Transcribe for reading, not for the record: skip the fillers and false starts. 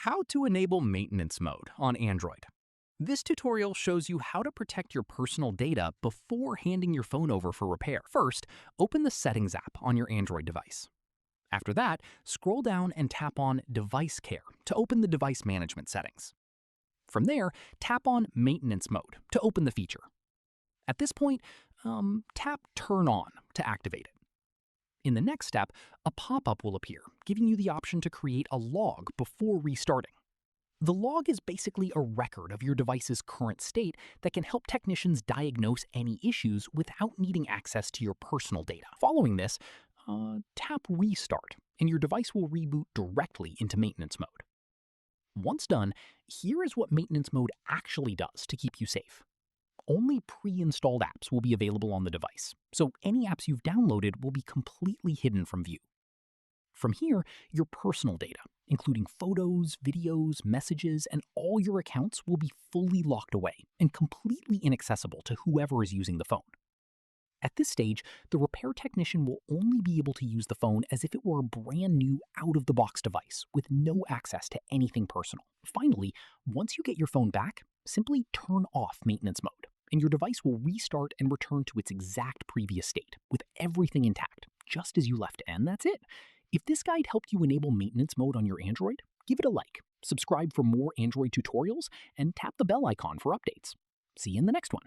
How to enable maintenance mode on Android. This tutorial shows you how to protect your personal data before handing your phone over for repair. First, open the Settings app on your Android device. After that, scroll down and tap on Device Care to open the device management settings. From there, tap on Maintenance Mode to open the feature. At this point, tap Turn On to activate it. In the next step, a pop-up will appear, giving you the option to create a log before restarting. The log is basically a record of your device's current state that can help technicians diagnose any issues without needing access to your personal data. Following this, tap Restart, and your device will reboot directly into maintenance mode. Once done, here is what maintenance mode actually does to keep you safe. Only pre-installed apps will be available on the device, so any apps you've downloaded will be completely hidden from view. From here, your personal data, including photos, videos, messages, and all your accounts will be fully locked away and completely inaccessible to whoever is using the phone. At this stage, the repair technician will only be able to use the phone as if it were a brand new out-of-the-box device with no access to anything personal. Finally, once you get your phone back, simply turn off maintenance mode, and your device will restart and return to its exact previous state, with everything intact, just as you left it. And that's it. If this guide helped you enable maintenance mode on your Android, give it a like, subscribe for more Android tutorials, and tap the bell icon for updates. See you in the next one.